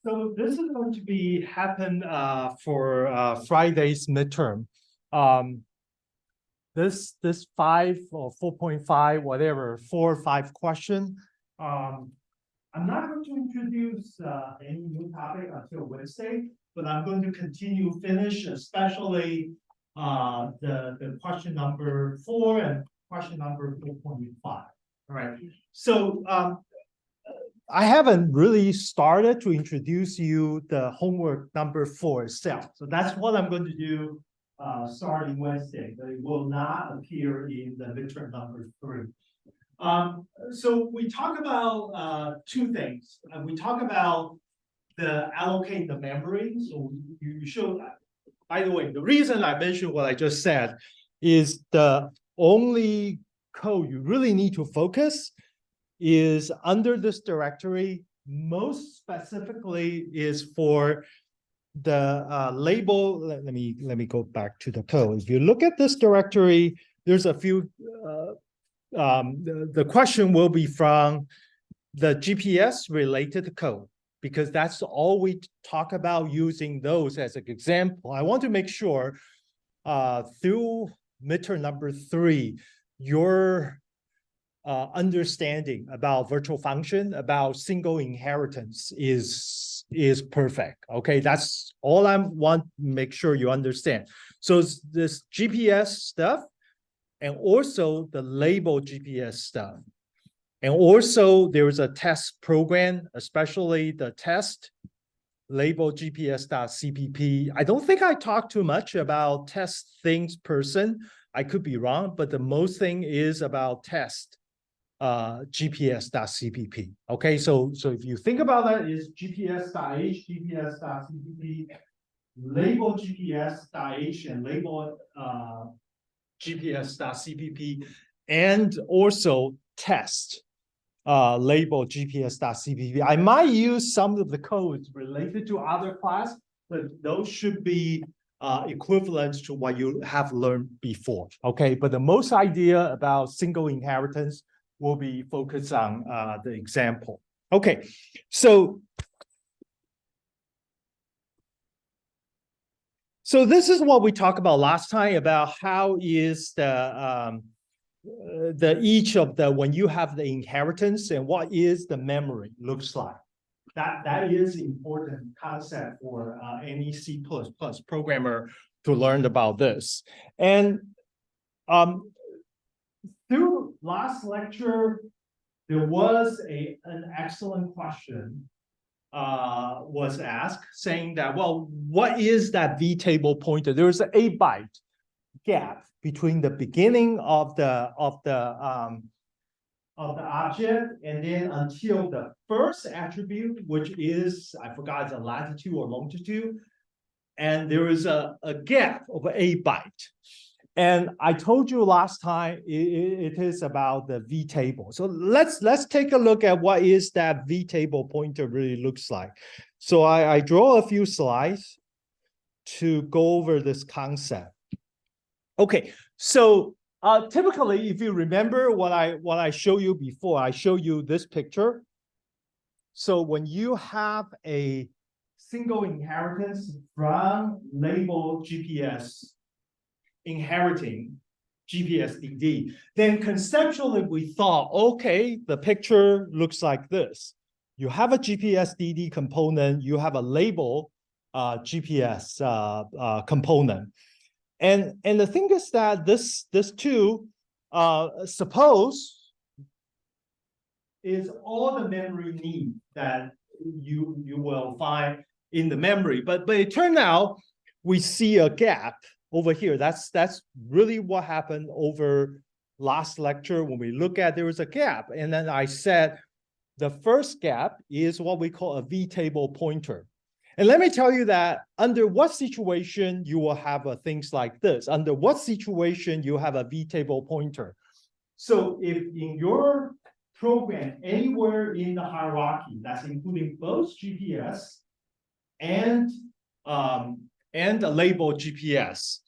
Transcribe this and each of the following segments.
So this is going to be happen for Friday's midterm. This 5 or 4.5, whatever, 4 or 5 question. I'm not going to introduce any new topic until Wednesday, but I'm going to finish, especially the question number 4 and question number 4.5. All right. So I haven't really started to introduce you the homework number 4 itself. So that's what I'm going to do starting Wednesday, but it will not appear in the midterm number 3. So we talk about 2 things. We talk about the allocate the memory. So you show, by the way, the reason I mentioned what I just said is the only code you really need to focus is under this directory, most specifically is for the label. Let me go back to the code. If you look at this directory, there's a few, the question will be from the GPS related code, because that's all we talk about using those as an example. I want to make sure through midterm number 3, your understanding about virtual function, about single inheritance is perfect. Okay, that's all I want to make sure you understand. So this GPS stuff, and also the label GPS stuff, and also there is a test program, especially the test label GPS.cpp. I don't think I talked too much about test things person. I could be wrong, but the most thing is about test GPS.cpp. Okay, so if you think about that, is GPS.h, GPS.cpp, label GPS.h, and label GPS.cpp, and also test label GPS.cpp. I might use some of the codes related to other class, but those should be equivalent to what you have learned before. Okay, but the most idea about single inheritance will be focused on the example. Okay, so this is what we talked about last time about how is the each of the, when you have the inheritance, and what is the memory looks like. That is important concept for any C++ programmer to learn about this. And through last lecture, there was an excellent question was asked, saying that, well, what is that vtable pointer? There's an 8-byte gap between the beginning of the object and then until the first attribute, which is, I forgot, it's a latitude or longitude, and there is a gap of 8-byte. And I told you last time it is about the vtable. So let's take a look at what is that vtable pointer really looks like. So I draw a few slides to go over this concept. Okay, so typically, if you remember what I showed you before, I showed you this picture. So when you have a single inheritance from label GPS inheriting GPS DD, then conceptually we thought, okay, the picture looks like this. You have a GPS DD component, you have a label GPS component. And the thing is that this too, suppose is all the memory need that you will find in the memory. But it turned out we see a gap over here. That's really what happened over last lecture. When we look at, there was a gap. And then I said the first gap is what we call a vtable pointer. And let me tell you that under what situation you will have things like this. Under what situation you have a vtable pointer. So if in your program anywhere in the hierarchy, that's including both GPS and the label GPS,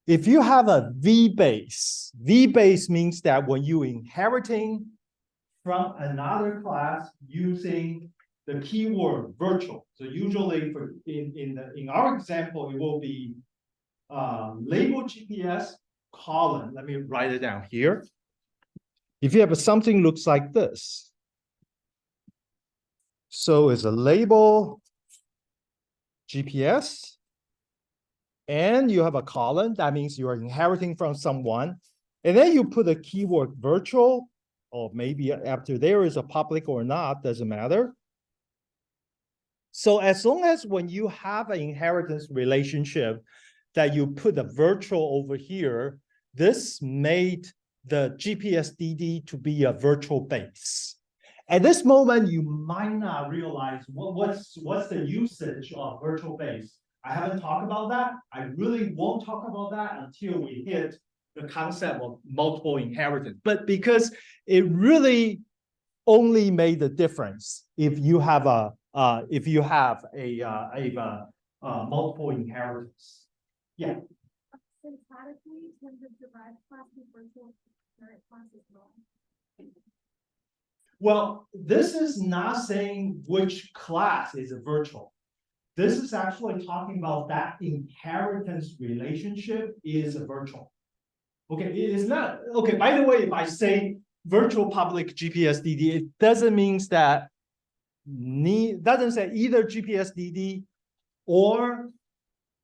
if you have a V-base means that when you inheriting from another class using the keyword virtual. So usually for in our example, it will be label GPS colon. Let me write it down here. If you have something looks like this, so it's a label GPS, and you have a colon. That means you are inheriting from someone, and then you put a keyword virtual, or maybe after there is a public or not, doesn't matter. So as long as when you have an inheritance relationship that you put a virtual over here, this made the GPS DD to be a virtual base. At this moment, you might not realize what's the usage of virtual base. I haven't talked about that. I really won't talk about that until we hit the concept of multiple inheritance. But because it really only made the difference if you have a multiple inheritance. Yeah. Synthetically, can the derived class be virtual inherit class as well? Well, this is not saying which class is a virtual. This is actually talking about that inheritance relationship is a virtual. Okay, it is not. Okay, by the way, if I say virtual public GPS DD, it doesn't mean that doesn't say either GPS DD or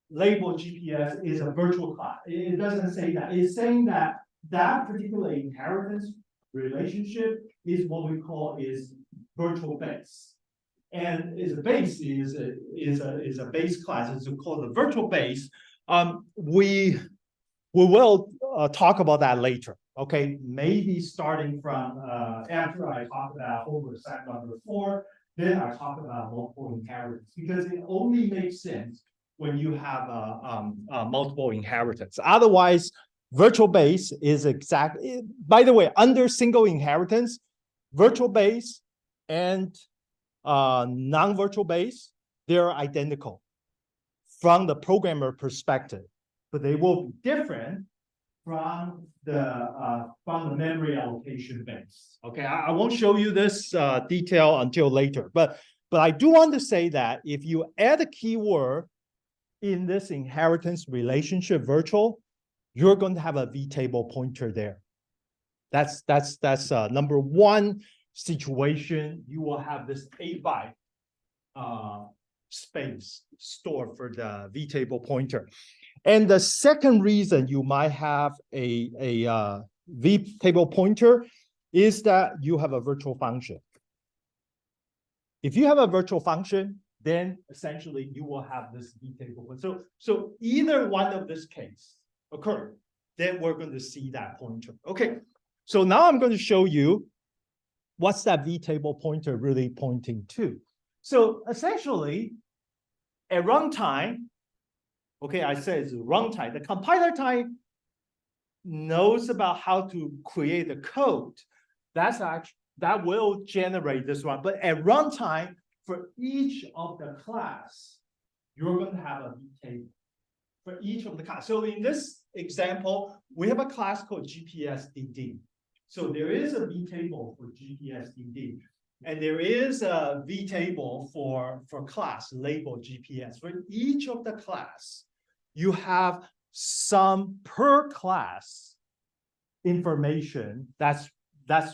label GPS is a virtual class. It doesn't say that. It's saying that that particular inheritance relationship is what we call is virtual base. And is a base is a base class. It's called a virtual base. We will talk about that later. Okay, maybe starting from after I talk about oversight number 4, then I talk about multiple inheritance, because it only makes sense when you have multiple inheritance. Otherwise, virtual base is exactly. By the way, under single inheritance, virtual base and non-virtual base, they're identical from the programmer perspective, but they will be different from the memory allocation base. Okay, I won't show you this detail until later, but I do want to say that if you add a keyword in this inheritance relationship virtual, you're going to have a vtable pointer there. That's number one situation. You will have this 8-byte space stored for the vtable pointer. And the second reason you might have a vtable pointer is that you have a virtual function. If you have a virtual function, then essentially you will have this vtable pointer. So either one of this case occur, then we're going to see that pointer. Okay, so now I'm going to show you what's that vtable pointer really pointing to. So essentially, at runtime, okay, I said it's runtime. The compiler time knows about how to create the code. That will generate this one. But at runtime, for each of the class, you're going to have a vtable for each of the class. So in this example, we have a class called GPSDD. So there is a vtable for GPSDD. And there is a vtable for class labeled GPS. For each of the class, you have some per class information that's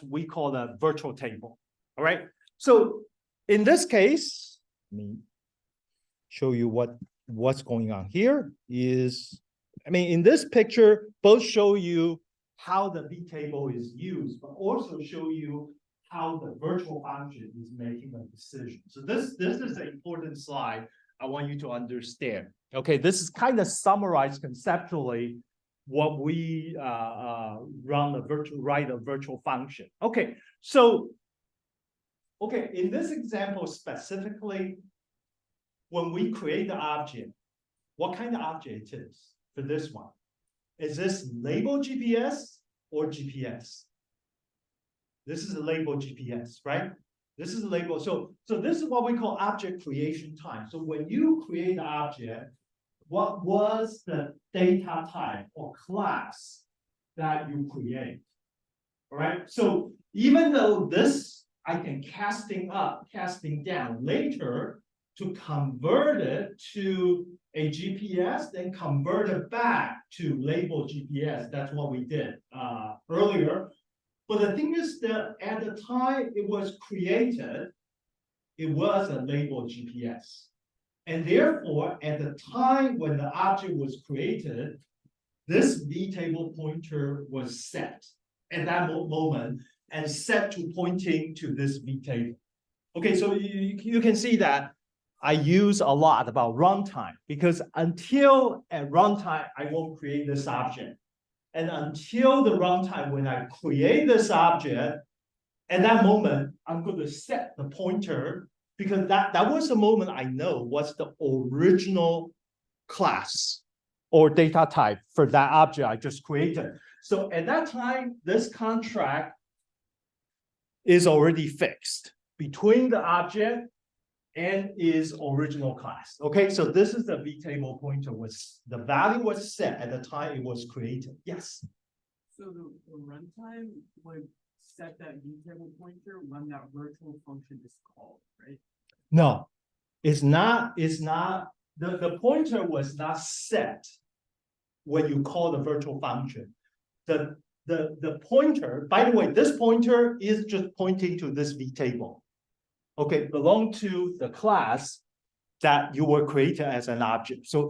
we call a virtual table. All right. So in this case, let me show you what's going on here is, I mean, in this picture, both show you how the vtable is used, but also show you how the virtual function is making a decision. So this is an important slide I want you to understand. Okay, this is kind of summarized conceptually what we write a virtual function. Okay, so in this example specifically, when we create the object, what kind of object it is for this one? Is this label GPS or GPS? This is a label GPS, right? This is a label. So this is what we call object creation time. So when you create an object, what was the data type or class that you create? All right. So even though this I can casting up, casting down later to convert it to a GPS, then convert it back to label GPS. That's what we did earlier. But the thing is that at the time it was created, it was a label GPS. And therefore, at the time when the object was created, this vtable pointer was set at that moment and set to pointing to this vtable. Okay, so you can see that I use a lot about runtime because until at runtime, I won't create this object. And until the runtime, when I create this object, at that moment, I'm going to set the pointer because that was the moment I know what's the original class or data type for that object I just created. So at that time, this contract is already fixed between the object and its original class. Okay, so this is the vtable pointer was the value was set at the time it was created. Yes. So the runtime would set that vtable pointer when that virtual function is called, right? No, it's not. It's not. The pointer was not set when you call the virtual function. The pointer, by the way, this pointer is just pointing to this vtable. Okay, belong to the class that you were created as an object. So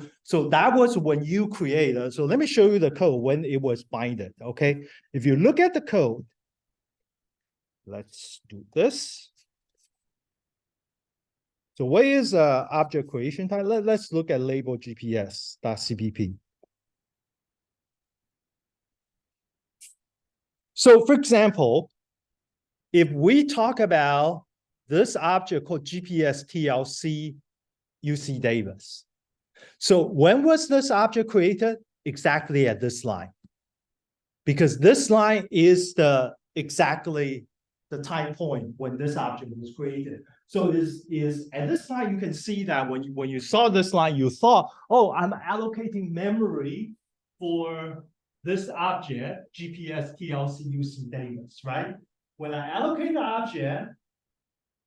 that was when you created. So let me show you the code when it was binded. Okay, if you look at the code, let's do this. So what is object creation type? Let's look at label GPS.cpp. So for example, if we talk about this object called GPS TLC UC Davis. So when was this object created? Exactly at this line. Because this line is exactly the time point when this object was created. So this is at this time you can see that when you saw this line, you thought, oh, I'm allocating memory for this object, GPS TLC UC Davis, right? When I allocate the object,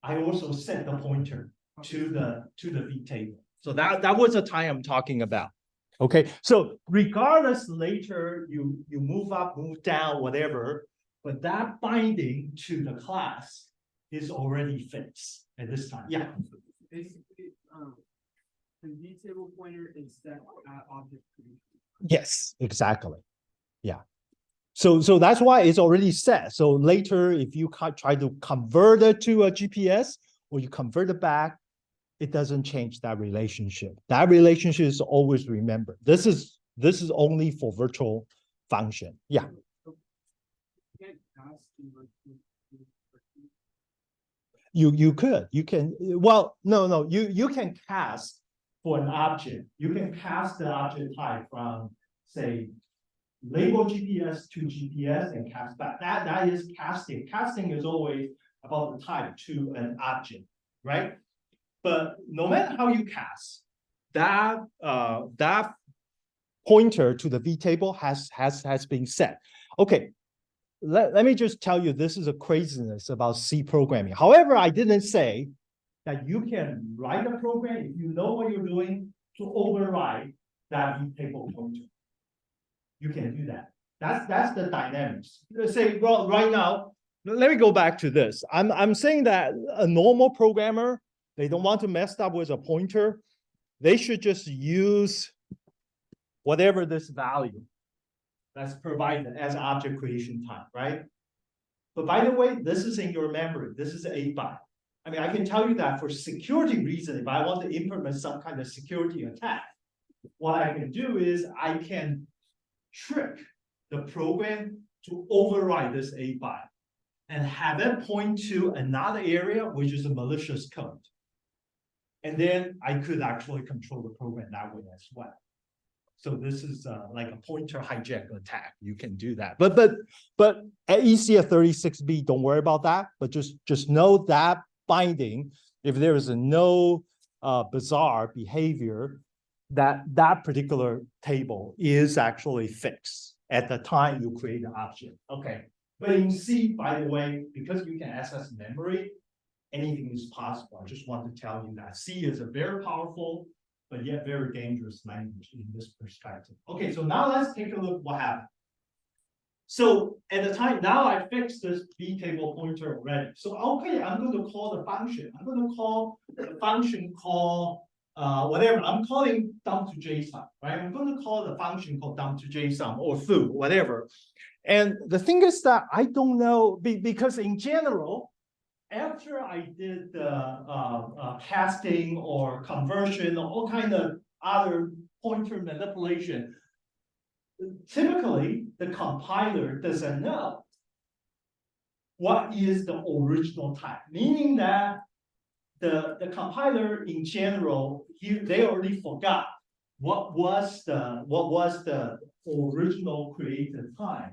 I also set the pointer to the vtable. So that was the time I'm talking about. Okay, so regardless later you move up, move down, whatever, but that binding to the class is already fixed at this time. Yeah. Basically, the vtable pointer is set at object creation. Yes, exactly. Yeah. So that's why it's already set. So later, if you try to convert it to a GPS or you convert it back, it doesn't change that relationship. That relationship is always remembered. This is only for virtual function. Yeah. You can't pass the virtual. You can, well, no, you can cast for an object. You can cast the object type from, say, label GPS to GPS and cast back. That is casting. Casting is always about the type to an object, right? But no matter how you cast, that pointer to the vtable has been set. Okay, let me just tell you, this is a craziness about C programming. However, I didn't say that you can write a program if you know what you're doing to override that vtable pointer. You can do that. That's the dynamics. Let's say, well, right now, let me go back to this. I'm saying that a normal programmer, they don't want to mess up with a pointer. They should just use whatever this value that's provided as object creation type, right? But by the way, this is in your memory. This is 8 byte. I mean, I can tell you that for security reasons, if I want to implement some kind of security attack, what I can do is I can trick the program to override this 8 byte and have it point to another area, which is a malicious code. And then I could actually control the program that way as well. So this is like a pointer hijack attack. You can do that. But at ecs36b, don't worry about that. But just know that binding, if there is no bizarre behavior, that particular table is actually fixed at the time you create the object. Okay. But in C, by the way, because you can access memory, anything is possible. I just want to tell you that C is a very powerful, but yet very dangerous language in this perspective. Okay, so now let's take a look what happened. So at the time, now I fixed this B table pointer already. So okay, I'm going to call the function. I'm going to call the function called whatever. I'm calling dump to JSON, right? I'm going to call the function called dump to JSON or foo, whatever. And the thing is that I don't know, because in general, after I did the casting or conversion or all kind of other pointer manipulation, typically the compiler doesn't know what is the original type, meaning that the compiler in general, they already forgot what was the original created type,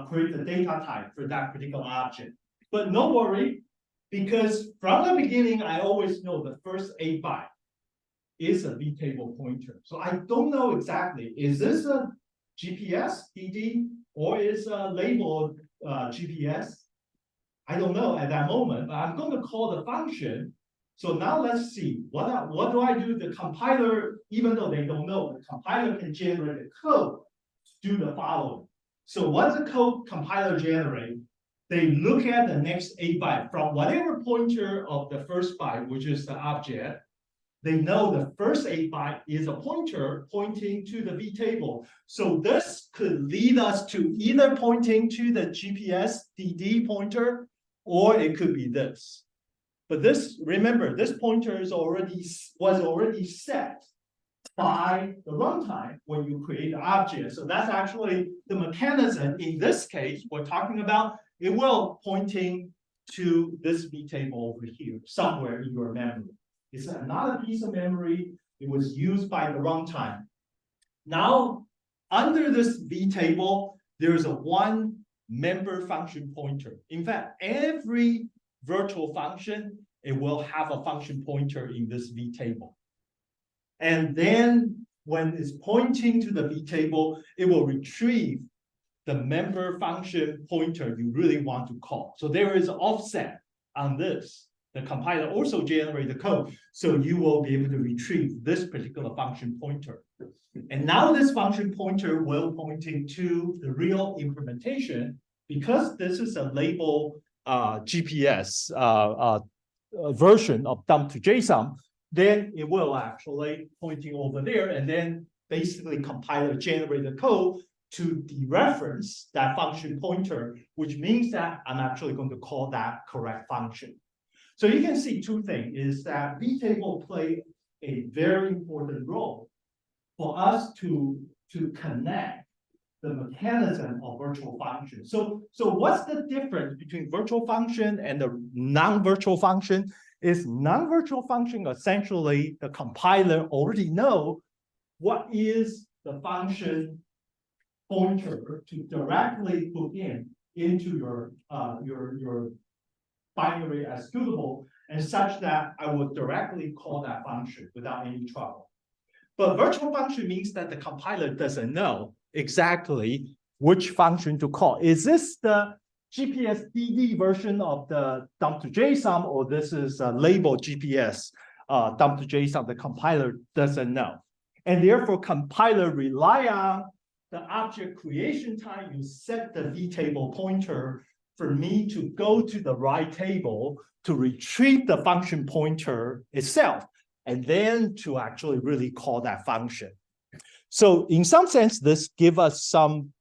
created data type for that particular object. But no worry, because from the beginning, I always know the first 8 byte is a vtable pointer. So I don't know exactly, is this a GPS DD or is labeled GPS? I don't know at that moment, but I'm going to call the function. So now let's see, what do I do? The compiler, even though they don't know, the compiler can generate a code to do the following. So what's the code compiler generate? They look at the next 8 byte from whatever pointer of the first byte, which is the object. They know the first 8 byte is a pointer pointing to the vtable. So this could lead us to either pointing to the GPS DD pointer, or it could be this. But this, remember, this pointer was already set by the runtime when you create the object. So that's actually the mechanism. In this case, we're talking about it will pointing to this vtable over here, somewhere in your memory. It's another piece of memory. It was used by the runtime. Now, under this vtable, there's a one member function pointer. In fact, every virtual function, it will have a function pointer in this vtable. And then when it's pointing to the vtable, it will retrieve the member function pointer you really want to call. So there is offset on this. The compiler also generates the code, so you will be able to retrieve this particular function pointer. And now this function pointer will pointing to the real implementation. Because this is a label GPS version of dump to JSON, then it will actually pointing over there, and then basically compiler generate the code to dereference that function pointer, which means that I'm actually going to call that correct function. So you can see two things, is that vtable play a very important role for us to connect the mechanism of virtual function. So what's the difference between virtual function and the non-virtual function? Is non-virtual function essentially the compiler already know what is the function pointer to directly put into your binary executable, and such that I will directly call that function without any trouble. But virtual function means that the compiler doesn't know exactly which function to call. Is this the GPS DD version of the dump to JSON, or this is a labeled GPS dump to JSON? The compiler doesn't know. And therefore, compiler rely on the object creation time. You set the vtable pointer for me to go to the right table to retrieve the function pointer itself, and then to actually really call that function. So in some sense, this gives us some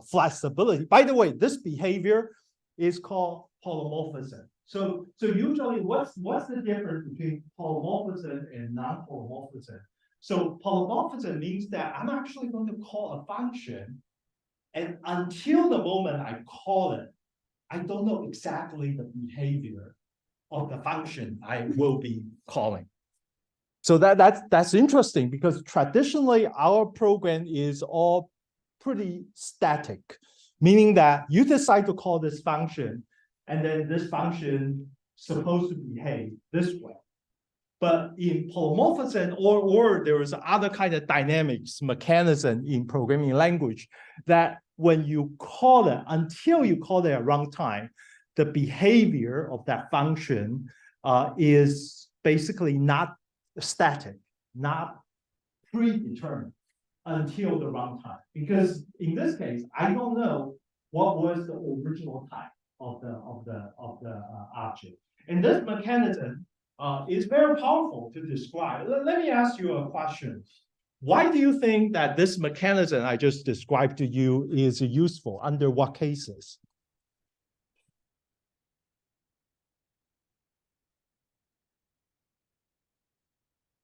flexibility. By the way, this behavior is called polymorphism. So usually what's the difference between polymorphism and non-polymorphism? So polymorphism means that I'm actually going to call a function, and until the moment I call it, I don't know exactly the behavior of the function I will be calling. So that's interesting, because traditionally our program is all pretty static, meaning that you decide to call this function, and then this function supposed to behave this way. But in polymorphism or there is other kind of dynamics mechanism in programming language that when you call it, until you call it a runtime, the behavior of that function is basically not static, not predetermined until the runtime. Because in this case, I don't know what was the original type of the object. And this mechanism is very powerful to describe. Let me ask you a question. Why do you think that this mechanism I just described to you is useful? Under what cases?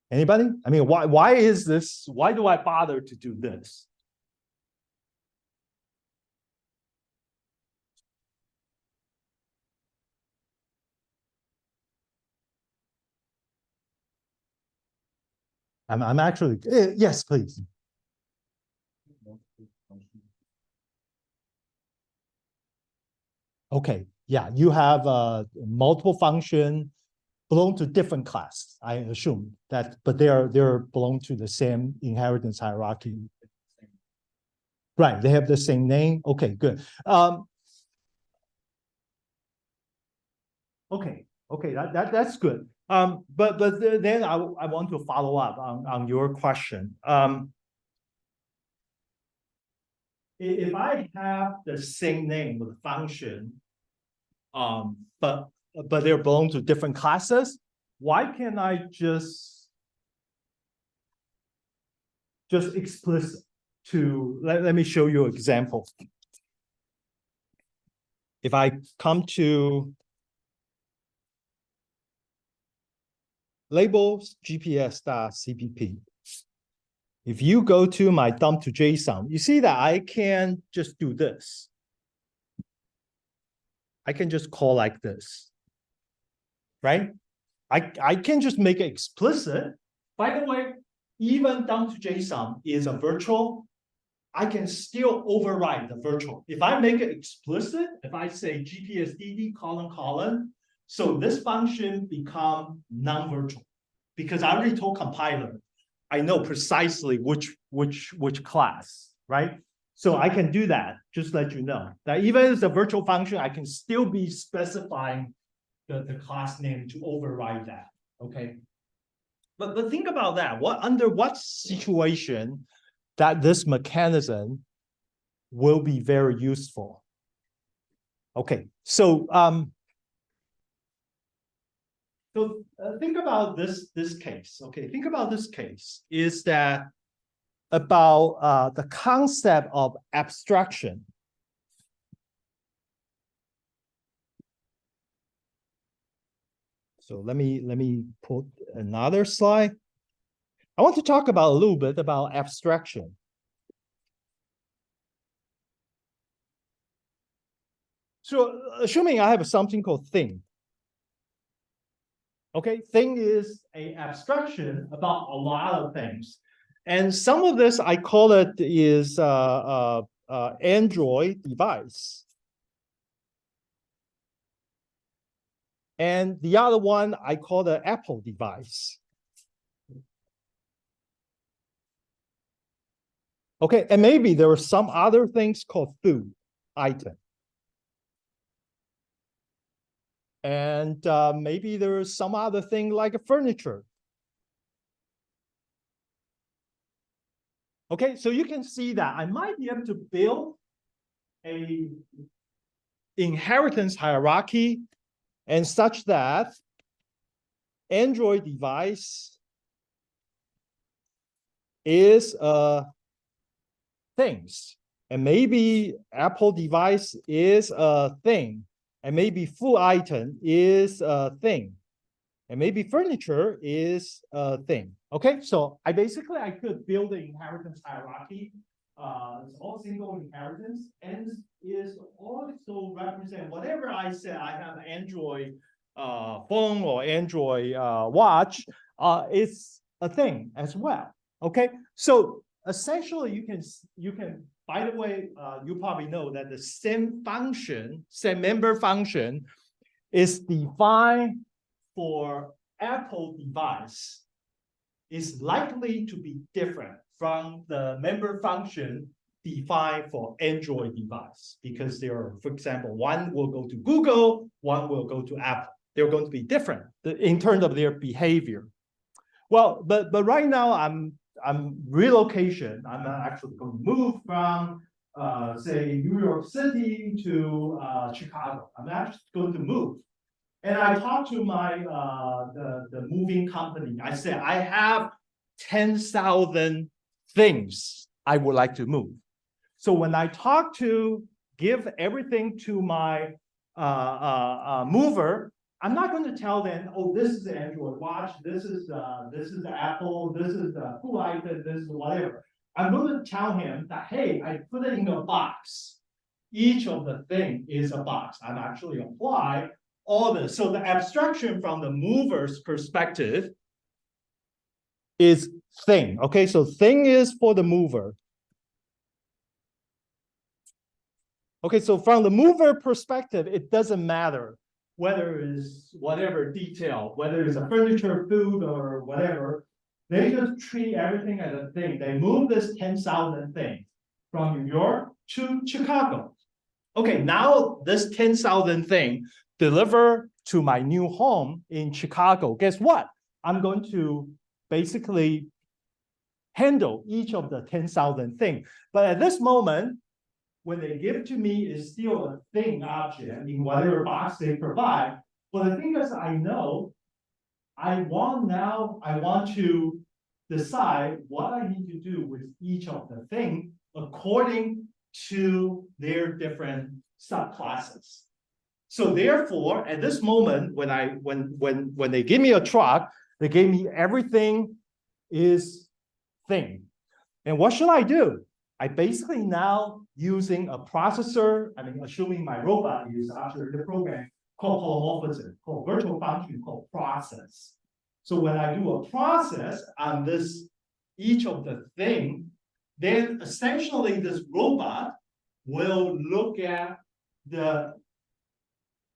Anybody? I mean, why is this? Why do I bother to do this? I'm actually, yes, please. Okay, yeah, you have multiple function belong to different class, I assume that, but they're belong to the same inheritance hierarchy. Right, they have the same name. Okay, good. Okay, that's good. But then I want to follow up on your question. If I have the same name with function, but they belong to different classes, why can't I just explicit to let me show you an example. If I come to labels GPS.cpp, if you go to my dump to JSON, you see that I can just do this. I can just call like this, right? I can just make it explicit. By the way, even dump to JSON is a virtual. I can still override the virtual. If I make it explicit, if I say GPSDD : so this function become non-virtual because I already told compiler, I know precisely which class, right? So I can do that, just let you know. That even as a virtual function, I can still be specifying the class name to override that, okay? But think about that. Under what situation that this mechanism will be very useful? Okay, so think about this case. Okay, think about this case is that about the concept of abstraction. So let me put another slide. I want to talk about a little bit about abstraction. So assuming I have something called thing. Okay, thing is an abstraction about a lot of things. And some of this I call it is Android device. And the other one I call the Apple device. Okay, and maybe there are some other things called food item. And maybe there is some other thing like a furniture. Okay, so you can see that I might be able to build a inheritance hierarchy and such that Android device is things, and maybe Apple device is a thing, and maybe food item is a thing, and maybe furniture is a thing. Okay, so I could build the inheritance hierarchy. It's all single inheritance, and is also represent whatever I said. I have Android phone or Android watch. It's a thing as well. Okay, so essentially you can. By the way, you probably know that the same function, same member function, is defined for Apple device is likely to be different from the member function defined for Android device, because there are, for example, one will go to Google, one will go to Apple. They're going to be different in terms of their behavior. Well, but right now I'm relocation. I'm actually going to move from say New York City to Chicago. I'm actually going to move. And I talked to my the moving company. I said, I have 10,000 things I would like to move. So when I give everything to my mover, I'm not going to tell them, oh, this is the Android watch, this is the Apple, this is the Apple item, this is whatever. I'm going to tell him that, hey, I put it in a box. Each of the thing is a box. I'm actually apply all this. So the abstraction from the mover's perspective is thing. Okay, so thing is for the mover. Okay, so from the mover perspective, it doesn't matter whether it's whatever detail, whether it's a furniture, food, or whatever. They just treat everything as a thing. They move this 10,000 things from New York to Chicago. Okay, now this 10,000 thing deliver to my new home in Chicago. Guess what? I'm going to basically handle each of the 10,000 things. But at this moment, when they give to me is still a thing object in whatever box they provide. But the thing is, I know I want to decide what I need to do with each of the things according to their different subclasses. So therefore, at this moment, when they give me a truck, they gave me everything is thing. And what should I do? I basically now using a processor, assuming my robot is actually the program called polymorphism, called virtual function, called process. So when I do a process on this, each of the thing, then essentially this robot will look at the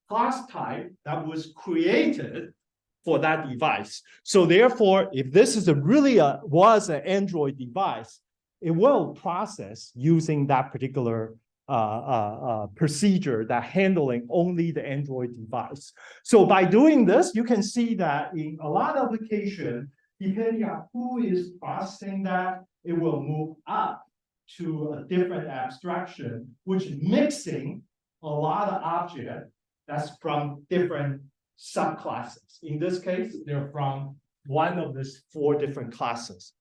class type that was created for that device. So therefore, if this is was an Android device, it will process using that particular procedure that handling only the Android device. So by doing this, you can see that in a lot of applications, depending on who is processing that, it will move up to a different abstraction, which is mixing a lot of objects that's from different subclasses. In this case, they're from one of these 4 different classes.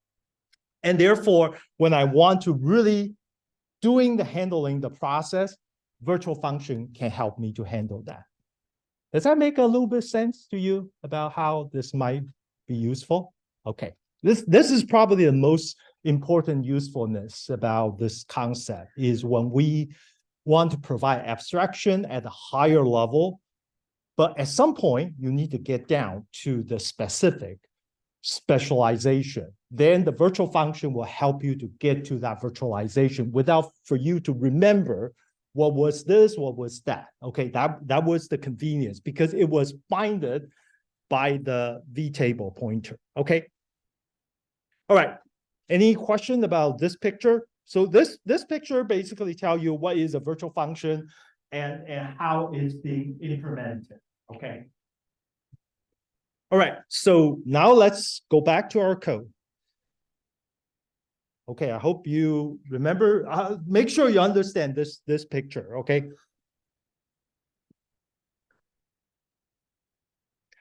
And therefore, when I want to really handling the process, virtual function can help me to handle that. Does that make a little bit sense to you about how this might be useful? Okay, this is probably the most important usefulness about this concept is when we want to provide abstraction at a higher level, but at some point you need to get down to the specific specialization. Then the virtual function will help you to get to that virtualization without for you to remember what was this, what was that. Okay, that was the convenience because it was binded by the vtable pointer. Okay. All right. Any question about this picture? So this picture basically tells you what is a virtual function and how it's being implemented. Okay. All right, so now let's go back to our code. Okay, I hope you remember, make sure you understand this picture, okay?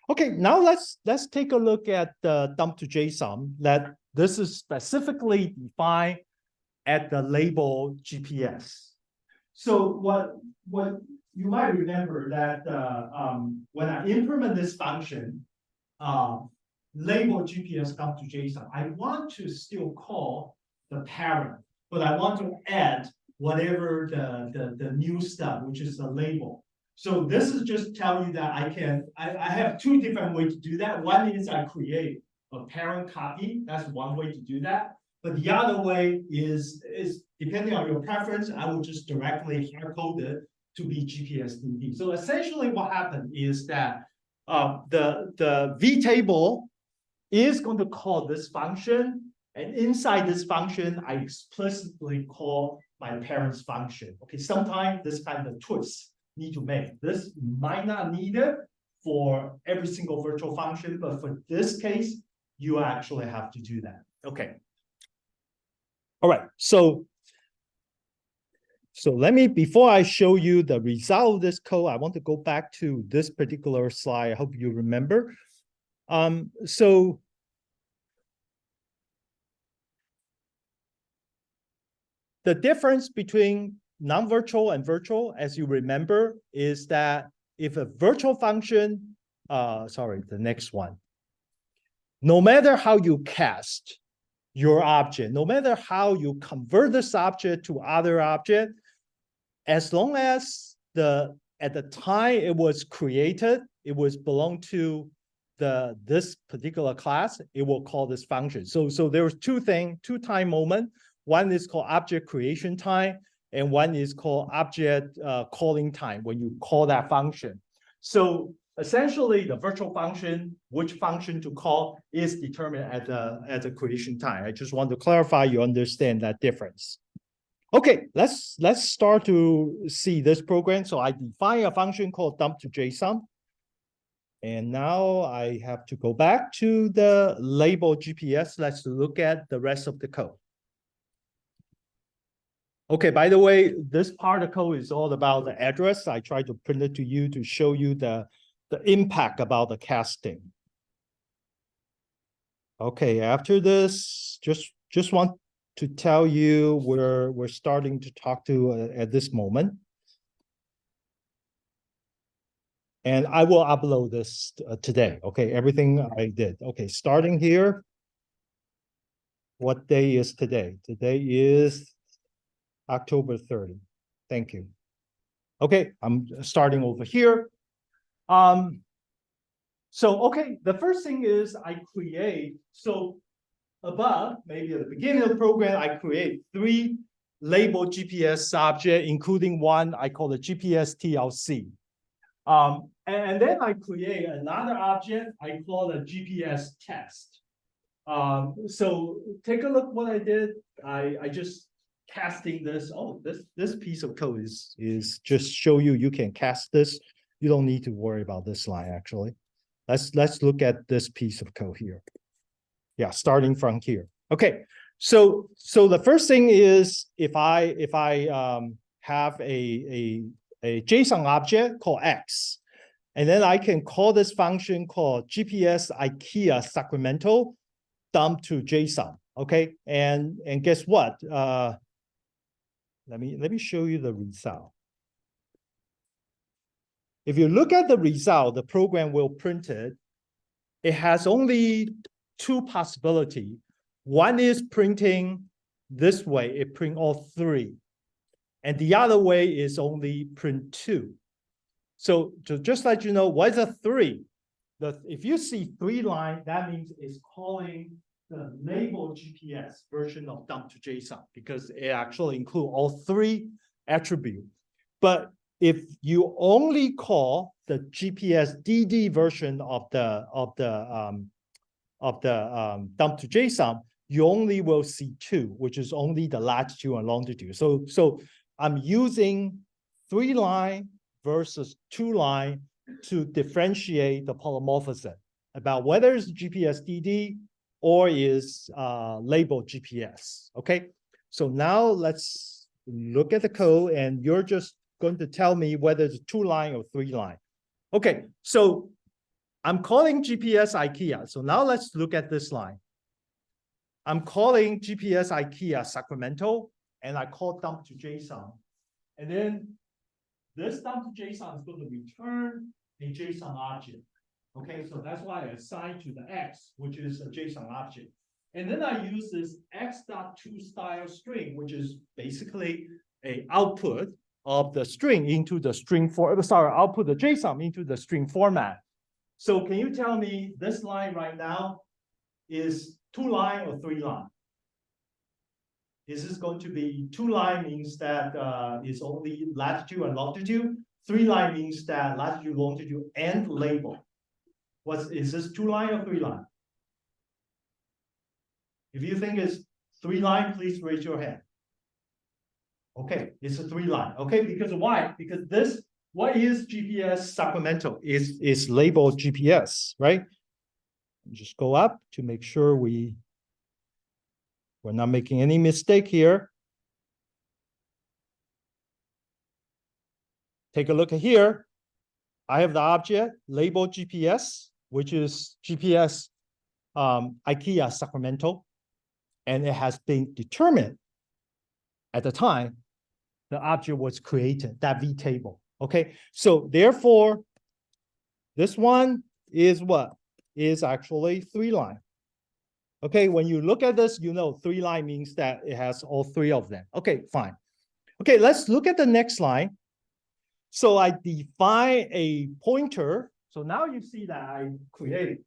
Okay, now let's take a look at the dump to JSON that this is specifically defined at the label GPS. So what you might remember that when I implement this function, label GPS dump to JSON, I want to still call the parent, but I want to add whatever the new stuff, which is the label. So this is just telling you that I have 2 different ways to do that. One is I create a parent copy. That's one way to do that. But the other way is depending on your preference, I will just directly hard code it to be GPS DB. So essentially what happened is that the V table is going to call this function, and inside this function, I explicitly call my parent's function. Okay, sometimes this kind of twist need to make. This might not need it for every single virtual function, but for this case, you actually have to do that. Okay. All right, so let me, before I show you the result of this code, I want to go back to this particular slide. I hope you remember. So the difference between non-virtual and virtual, as you remember, is that if a virtual function, the next one, no matter how you cast your object, no matter how you convert this object to other object, as long as at the time it was created, it was belong to this particular class, it will call this function. So there's two time moment. One is called object creation time, and one is called object calling time when you call that function. So essentially, the virtual function, which function to call, is determined at the creation time. I just want to clarify you understand that difference. Okay, let's start to see this program. So I define a function called dump to JSON. And now I have to go back to the label GPS. Let's look at the rest of the code. Okay, by the way, this part of the code is all about the address. I tried to print it to you to show you the impact about the casting. Okay, after this, just want to tell you we're starting to talk to at this moment. And I will upload this today. Okay, everything I did. Okay, starting here. What day is today? Today is October 30. Thank you. Okay, I'm starting over here. Okay, the first thing is I create, so above, maybe at the beginning of the program, I create 3 labeled GPS objects, including one I call the GPS TLC. And then I create another object I call the GPS test. So take a look what I did. I just casting this. Oh, this piece of code is just show you can cast this. You don't need to worry about this line actually. Let's look at this piece of code here. Yeah, starting from here. Okay, so the first thing is if I have a JSON object called X, and then I can call this function called GPS IKEA Sacramento dump to JSON. Okay, and guess what? Let me show you the result. If you look at the result, the program will print it. It has only 2 possibilities. One is printing this way, it print all 3. And the other way is only print 2. So to just let you know, what is a 3? If you see 3 line, that means it's calling the label GPS version of dump to JSON because it actually includes all 3 attributes. But if you only call the GPS DD version of the dump to JSON, you only will see 2, which is only the latitude and longitude. So I'm using 3 line versus 2 line to differentiate the polymorphism about whether it's GPS DD or is labeled GPS. Okay, so now let's look at the code, and you're just going to tell me whether it's 2 line or 3 line. Okay, so I'm calling GPS IKEA. So now let's look at this line. I'm calling GPS IKEA Sacramento, and I call dump to JSON. And then this dump to JSON is going to return a JSON object. Okay, so that's why I assign to the X, which is a JSON object. And then I use this x.toStyle string, which is basically a output of the string into the string output the JSON into the string format. So can you tell me this line right now is 2 line or 3 line? Is this going to be 2 line means that is only latitude and longitude? 3 line means that latitude, longitude, and label. Is this 2-line or 3-line? If you think it's 3-line, please raise your hand. Okay, it's a 3-line. Okay, because why? Because this, what is GPS supplemental? Is labeled GPS, right? Just go up to make sure we're not making any mistake here. Take a look at here. I have the object labeled GPS, which is GPS IKEA Sacramento, and it has been determined at the time the object was created, that V table. Okay, so therefore, this one is what? Is actually 3-line. Okay, when you look at this, you know 3-line means that it has all 3 of them. Okay, fine. Okay, let's look at the next line. So I define a pointer. So now you see that I create.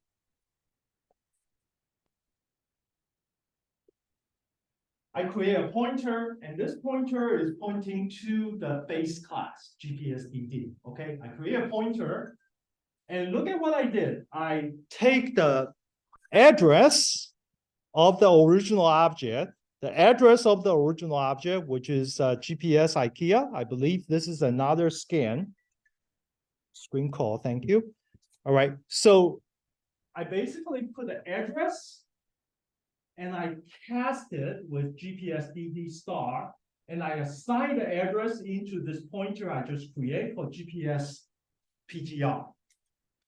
I create a pointer, and this pointer is pointing to the base class, GPSDD. Okay, I create a pointer, and look at what I did. I take the address of the original object, which is GPS IKEA. I believe this is another screen call, thank you. All right, so I basically put the address and I cast it with GPSDD star, and I assign the address into this pointer I just created for GPS PTR.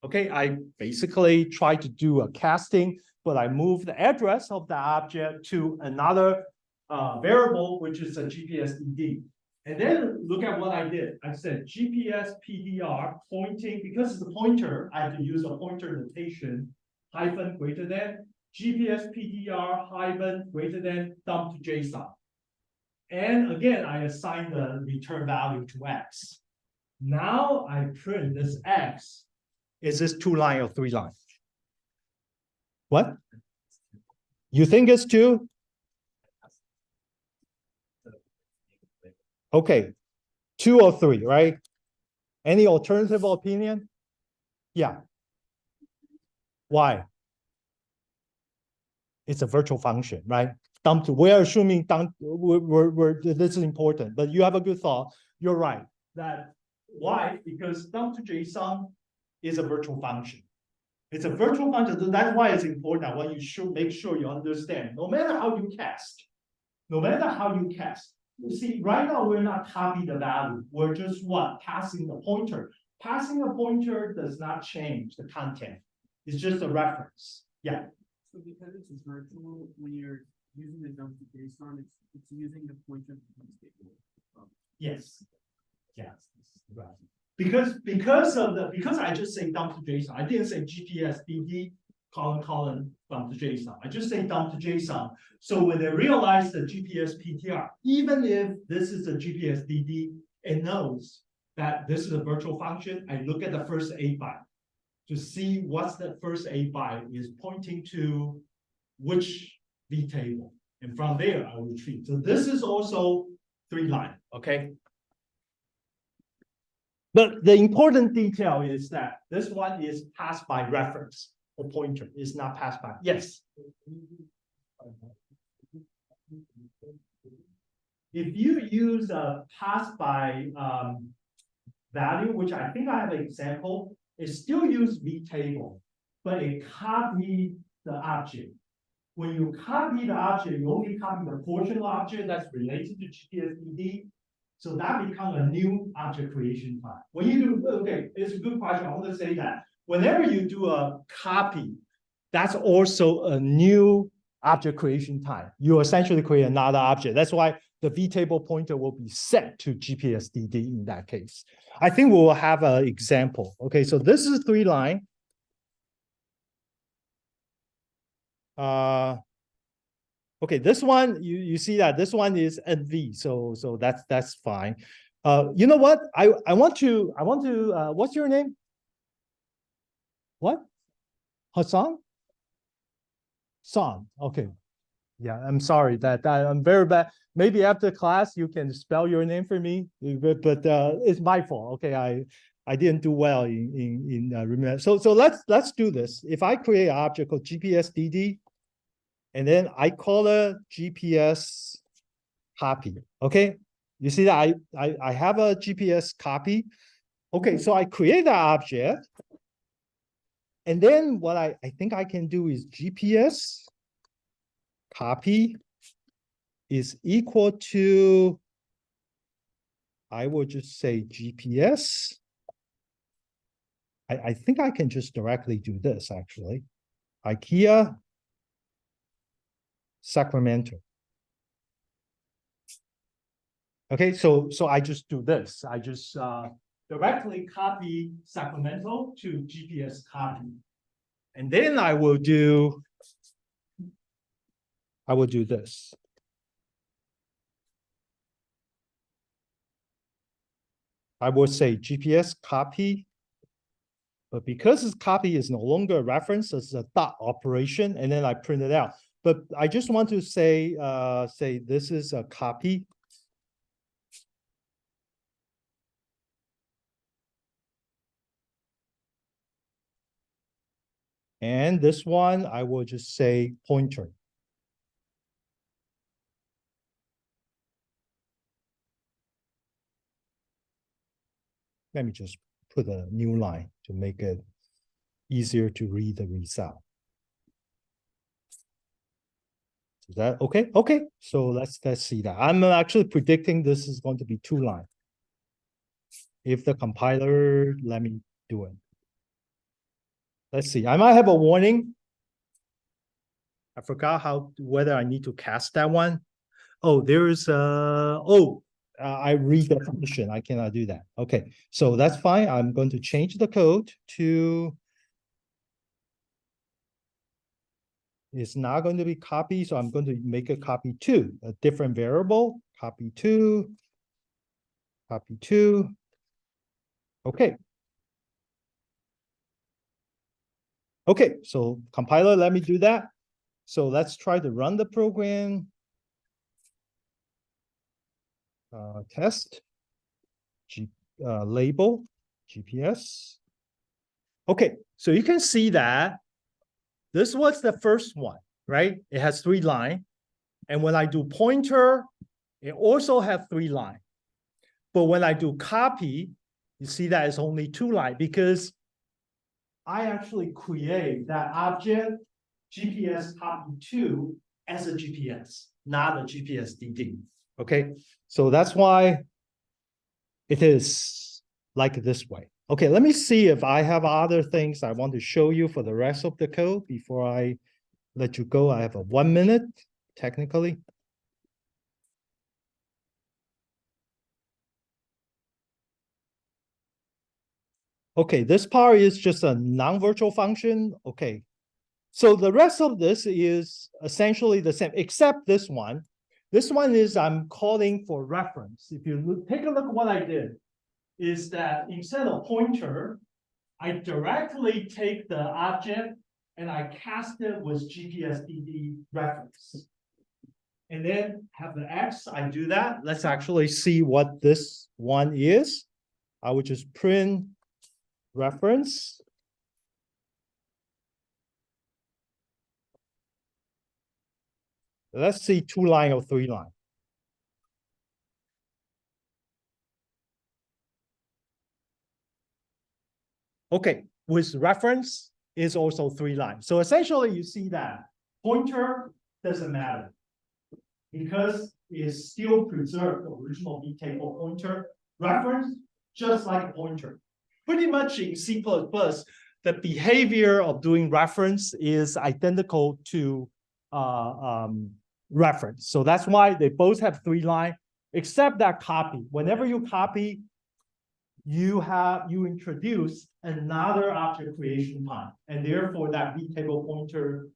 Okay, I basically try to do a casting, but I move the address of the object to another variable, which is a GPSDD. And then look at what I did. I said GPS PTR pointing, because it's a pointer, I have to use a pointer notation, hyphen greater than, GPS PTR hyphen greater than dump to JSON. And again, I assign the return value to X. Now I print this X. Is this 2-line or 3-line? What? You think it's 2? Okay, 2 or 3, right? Any alternative opinion? Yeah. Why? It's a virtual function, right? Dump to, we're assuming this is important, but you have a good thought. You're right. That why? Because dump to JSON is a virtual function. It's a virtual function. That's why it's important. What you should make sure you understand. No matter how you cast, you see, right now we're not copying the value. We're just what? Passing the pointer. Passing a pointer does not change the content. It's just a reference. Yeah. So because it's virtual, when you're using the dump to JSON, it's using the pointer table. Yes. Yes. Right. Because I just say dump to JSON. I didn't say GPSDD colon dump to JSON. I just say dump to JSON. So when they realize the GPS PTR, even if this is a GPSDD, it knows that this is a virtual function. I look at the first 8 bytes to see what's the first 8 bytes is pointing to which V table. And from there, I will retrieve. So this is also 3-line, okay? But the important detail is that this one is passed by reference. The pointer is not passed by. Yes. If you use a pass by value, which I think I have an example, it still use V table, but it copy the object. When you copy the object, you only copy the portion of the object that's related to GPSDD. So that becomes a new object creation type. When you do, okay, it's a good question. I want to say that whenever you do a copy, that's also a new object creation type. You essentially create another object. That's why the V table pointer will be set to GPSDD in that case. I think we will have an example. Okay, so this is 3-line. Okay, this one, you see that this one is NV, so that's fine. You know what? I want to what's your name? What? Hassan? Son. Okay. Yeah, I'm sorry that I'm very bad. Maybe after class you can spell your name for me, but it's my fault. Okay, I didn't do well in remember. So let's do this. If I create an object called GPS DD, and then I call it GPS copy. Okay, you see that I have a GPS copy. Okay, so I create that object, and then what I think I can do is GPS copy is equal to, I will just say GPS. I think I can just directly do this actually. IKEA Sacramento. Okay, so I just do this. I just directly copy Sacramento to GPS copy. And then I will do this. I will say GPS copy, but because this copy is no longer a reference, it's a dot operation, and then I print it out. But I just want to say this is a copy. And this one, I will just say pointer. Let me just put a new line to make it easier to read the result. Is that okay? Okay, so let's see that. I'm actually predicting this is going to be 2 lines. If the compiler let me do it. Let's see. I might have a warning. I forgot whether I need to cast that one. Oh, there's I read the function. I cannot do that. Okay, so that's fine. I'm going to change the code to, it's not going to be copy, so I'm going to make a copy 2, a different variable, copy 2, copy 2. Okay. Okay, so compiler, let me do that. So let's try to run the program. Test label GPS. Okay, so you can see that this was the first one, right? It has 3 lines. And when I do pointer, it also has 3 lines. But when I do copy, you see that it's only 2 lines because I actually create that object GPS copy 2 as a GPS, not a GPS DD. Okay, so that's why it is like this way. Okay, let me see if I have other things I want to show you for the rest of the code before I let you go. I have a 1 minute, technically. Okay, this part is just a non-virtual function. Okay, so the rest of this is essentially the same, except this one. This one is I'm calling for reference. If you take a look at what I did, is that instead of pointer, I directly take the object and I cast it with GPS DD reference. And then have the X, I do that. Let's actually see what this one is. I would just print reference. Let's see 2 line or 3 line. Okay, with reference is also 3 lines. So essentially you see that pointer doesn't matter because it's still preserved the original B table pointer. Reference, just like pointer. Pretty much in C++, the behavior of doing reference is identical to reference. So that's why they both have 3 lines, except that copy. Whenever you copy, you introduce another object creation time, and therefore that B table pointer,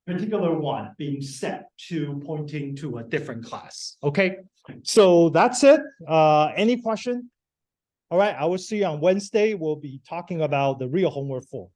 particular one, being set to pointing to a different class. Okay, so that's it. Any question? All right, I will see you on Wednesday. We'll be talking about the real homework 4.